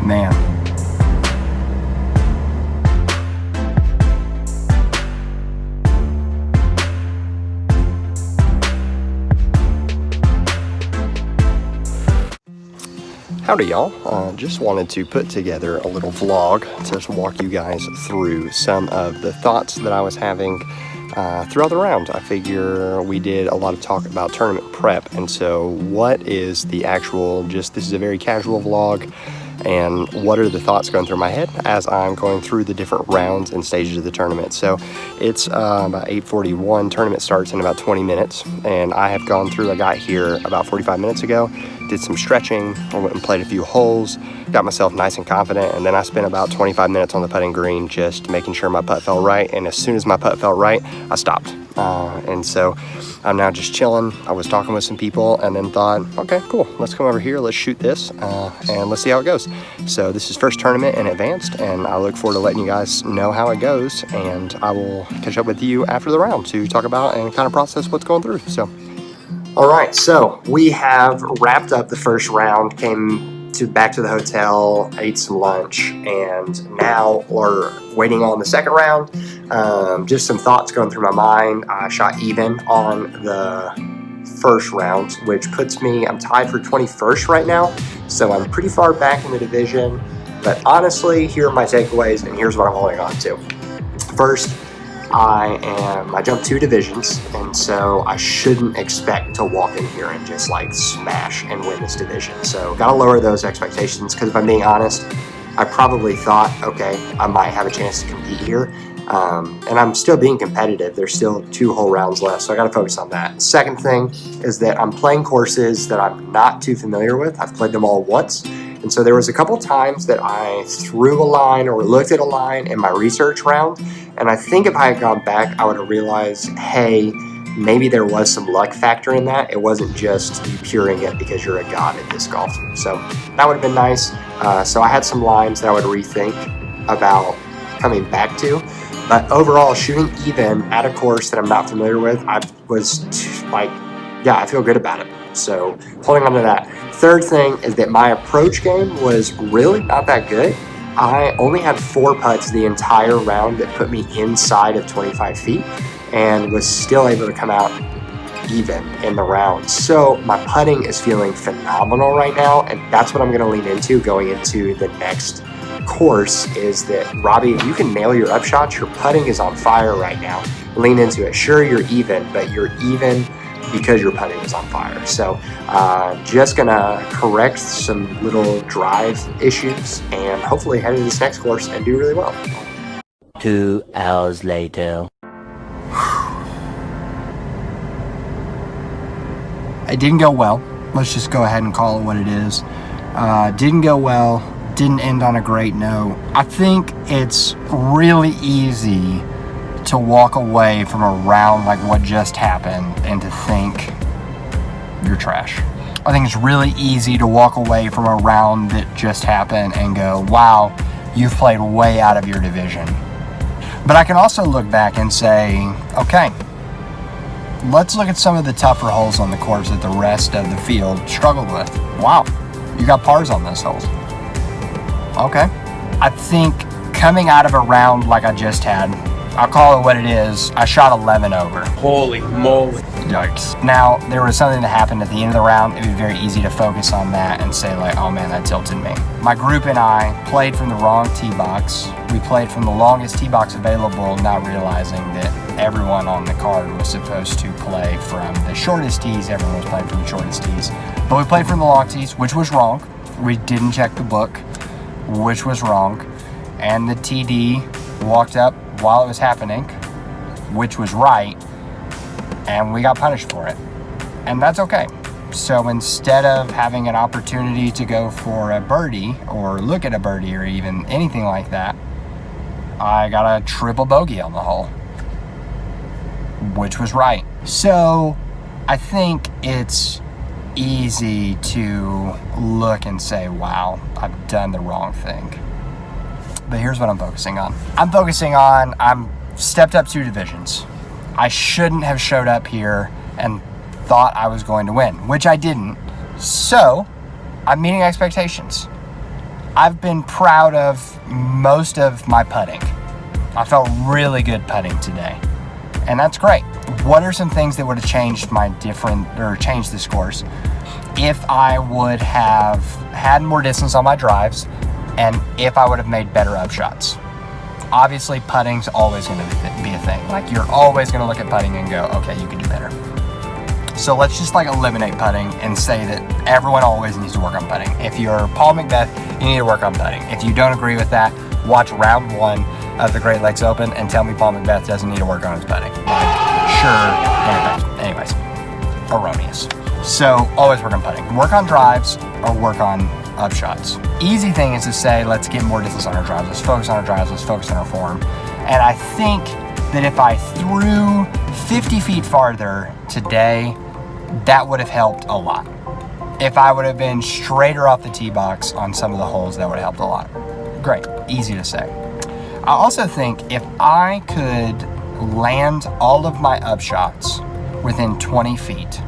Man. Howdy y'all, just wanted to put together a little vlog to walk you guys through some of the thoughts that I was having throughout the round. I figure we did a lot of talk about tournament prep, and so what is the actual, this is a very casual vlog, and what are the thoughts going through my head as I'm going through the different rounds and stages of the tournament. So it's about 8:41, tournament starts in about 20 minutes, and I got here about 45 minutes ago, did some stretching, I went and played a few holes, got myself nice and confident, and then I spent about 25 minutes on the putting green just making sure my putt fell right, and as soon as my putt felt right, I stopped. And so I'm now just chilling. I was talking with some people and then thought, okay, cool, let's come over here, let's shoot this, and let's see how it goes. So this is first tournament in advanced, and I look forward to letting you guys know how it goes, and I will catch up with you after the round to talk about and kind of process what's going through. So all right, so we have wrapped up the first round, back to the hotel, ate some lunch, and now we're waiting on the second round. Just some thoughts going through my mind. I shot even on the first round, which puts me, I'm tied for 21st right now, so I'm pretty far back in the division. But honestly, here are my takeaways, and here's what I'm holding on to. First, I jumped 2 divisions, and so I shouldn't expect to walk in here and just like smash and win this division. So gotta lower those expectations, because if I'm being honest, I probably thought, okay, I might have a chance to compete here. And I'm still being competitive. There's still 2 whole rounds left, so I gotta focus on that. Second thing is that I'm playing courses that I'm not too familiar with. I've played them all once. And so there was a couple times that I threw a line or looked at a line in my research round, and I think if I had gone back, I would have realized, hey, maybe there was some luck factor in that. It wasn't just you puring it because you're a god at disc golf. So that would have been nice. So I had some lines that I would rethink about coming back to. But overall, shooting even at a course that I'm not familiar with, I feel good about it. So holding on to that. Third thing is that my approach game was really not that good. I only had 4 putts the entire round that put me inside of 25 feet and was still able to come out even in the round. So my putting is feeling phenomenal right now, and that's what I'm going to lean into going into the next course, is that, Robbie, if you can nail your upshots, your putting is on fire right now. Lean into it. Sure, you're even, but you're even because your putting is on fire. So just gonna correct some little drive issues and hopefully head into this next course and do really well. 2 hours later. It didn't go well. Let's just go ahead and call it what it is. Didn't go well, didn't end on a great note. I think it's really easy to walk away from a round like what just happened and to think you're trash. I think it's really easy to walk away from a round that just happened and go, wow, you've played way out of your division. But I can also look back and say, okay, let's look at some of the tougher holes on the course that the rest of the field struggled with. Wow, you got pars on those holes. Okay. I think coming out of a round like I just had, I'll call it what it is, I shot 11 over. Holy moly. Yikes. Now, there was something that happened at the end of the round. It would be very easy to focus on that and say like, oh man, that tilted me. My group and I played from the wrong tee box. We played from the longest tee box available, not realizing that everyone on the card was supposed to play from the shortest tees. Everyone was playing from the shortest tees. But we played from the long tees, which was wrong. We didn't check the book, which was wrong. And the TD walked up while it was happening, which was right, and we got punished for it. And that's okay. So instead of having an opportunity to go for a birdie or look at a birdie or even anything like that, I got a triple bogey on the hole, which was right. So I think it's easy to look and say, wow, I've done the wrong thing. But here's what I'm focusing on. I'm stepped up 2 divisions. I shouldn't have showed up here and thought I was going to win, which I didn't. So I'm meeting expectations. I've been proud of most of my putting. I felt really good putting today, and that's great. What are some things that would have changed changed the scores? If I would have had more distance on my drives, and if I would have made better upshots. Obviously, putting's always going to be a thing. Like, you're always going to look at putting and go, okay, you can do better. So let's just like eliminate putting and say that everyone always needs to work on putting. If you're Paul Macbeth, you need to work on putting. If you don't agree with that, watch round 1 of the Great Lakes Open and tell me Paul Macbeth doesn't need to work on his putting. Like, sure. Anyways, erroneous. So always work on putting. Work on drives or work on upshots. Easy thing is to say, let's get more distance on our drives. Let's focus on our drives. Let's focus on our form. And I think that if I threw 50 feet farther today, that would have helped a lot. If I would have been straighter off the tee box on some of the holes, that would have helped a lot. Great, easy to say. I also think if I could land all of my upshots within 20 feet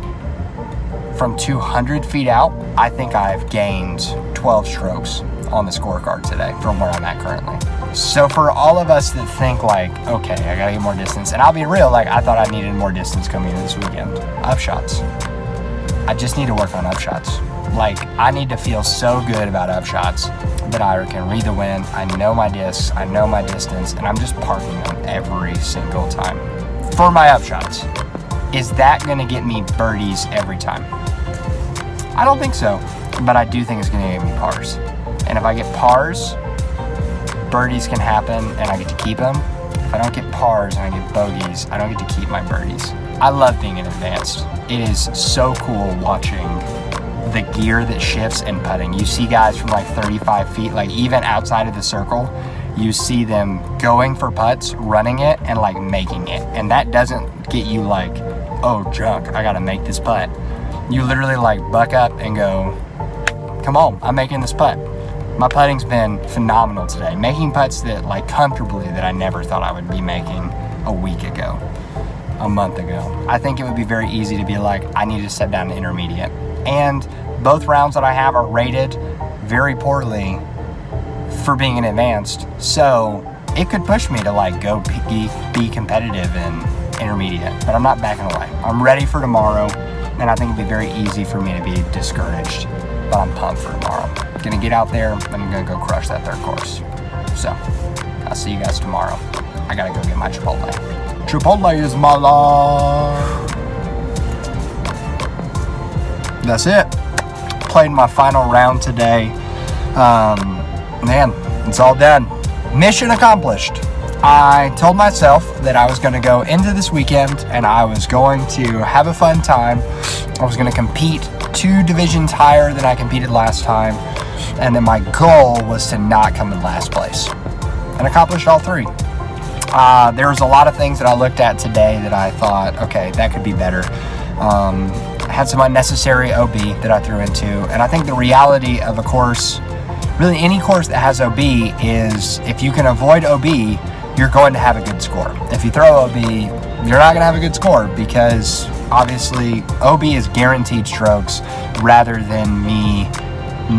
from 200 feet out, I think I've gained 12 strokes on the scorecard today from where I'm at currently. So for all of us that think like, okay, I gotta get more distance, and I'll be real, like I thought I needed more distance coming into this weekend. Upshots. I just need to work on upshots. Like, I need to feel so good about upshots that I can read the wind, I know my discs, I know my distance, and I'm just parking them every single time. For my upshots, is that gonna get me birdies every time? I don't think so, but I do think it's gonna get me pars. And if I get pars, birdies can happen and I get to keep them. If I don't get pars and I get bogies, I don't get to keep my birdies. I love being in advanced. It is so cool watching the gear that shifts in putting. You see guys from like 35 feet, like even outside of the circle, you see them going for putts, running it, and like making it. And that doesn't get you like, oh junk, I gotta make this putt. You literally like buck up and go, come on, I'm making this putt. My putting's been phenomenal today. Making putts that like comfortably that I never thought I would be making a week ago, a month ago. I think it would be very easy to be like, I need to set down an intermediate. And both rounds that I have are rated very poorly for being an advanced. So it could push me to like go be competitive in intermediate, but I'm not backing away. I'm ready for tomorrow, and I think it'd be very easy for me to be discouraged, but I'm pumped for tomorrow. Gonna get out there, I'm gonna go crush that third course. So, I'll see you guys tomorrow. I gotta go get my Chipotle. Chipotle is my life. That's it. Played my final round today. Man, it's all done. Mission accomplished. I told myself that I was going to go into this weekend and I was going to have a fun time. I was going to compete 2 divisions higher than I competed last time, and then my goal was to not come in last place, and accomplished all 3. There was a lot of things that I looked at today that I thought, okay, that could be better. I had some unnecessary OB that I threw into, and I think the reality of a course, really any course that has OB, is if you can avoid OB, you're going to have a good score. If you throw OB, you're not going to have a good score, because obviously OB is guaranteed strokes rather than me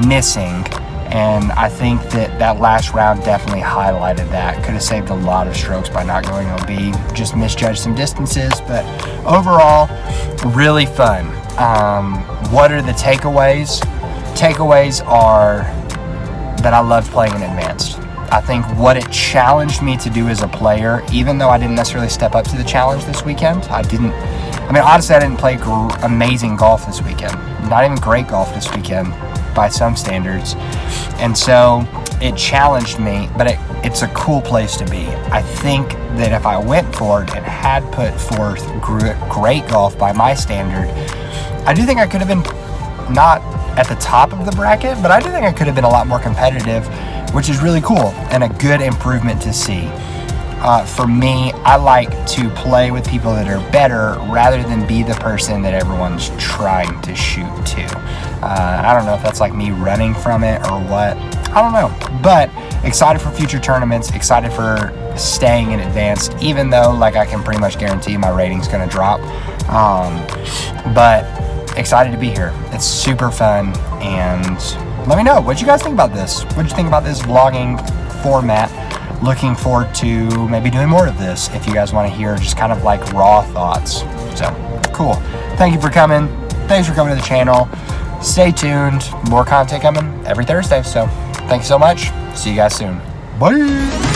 missing. And I think that last round definitely highlighted that. Could have saved a lot of strokes by not going OB. Just misjudged some distances, but overall, really fun. What are the takeaways? Takeaways are that I loved playing in advanced. I think what it challenged me to do as a player, even though I didn't necessarily step up to the challenge this weekend, honestly, I didn't play amazing golf this weekend. Not even great golf this weekend by some standards. And so it challenged me, but it's a cool place to be. I think that if I went for it and had put forth great golf by my standard, I do think I could have been not at the top of the bracket, but I do think I could have been a lot more competitive, which is really cool and a good improvement to see. For me, I like to play with people that are better rather than be the person that everyone's trying to shoot to. I don't know if that's like me running from it or what. I don't know. But excited for future tournaments, excited for staying in advanced, even though like I can pretty much guarantee my rating's going to drop. But excited to be here. It's super fun, and let me know what you guys think about this. What did you think about this vlogging format? Looking forward to maybe doing more of this if you guys want to hear just kind of like raw thoughts. So cool. Thank you for coming. Thanks for coming to the channel. Stay tuned. More content coming every Thursday. So thank you so much. See you guys soon. Bye.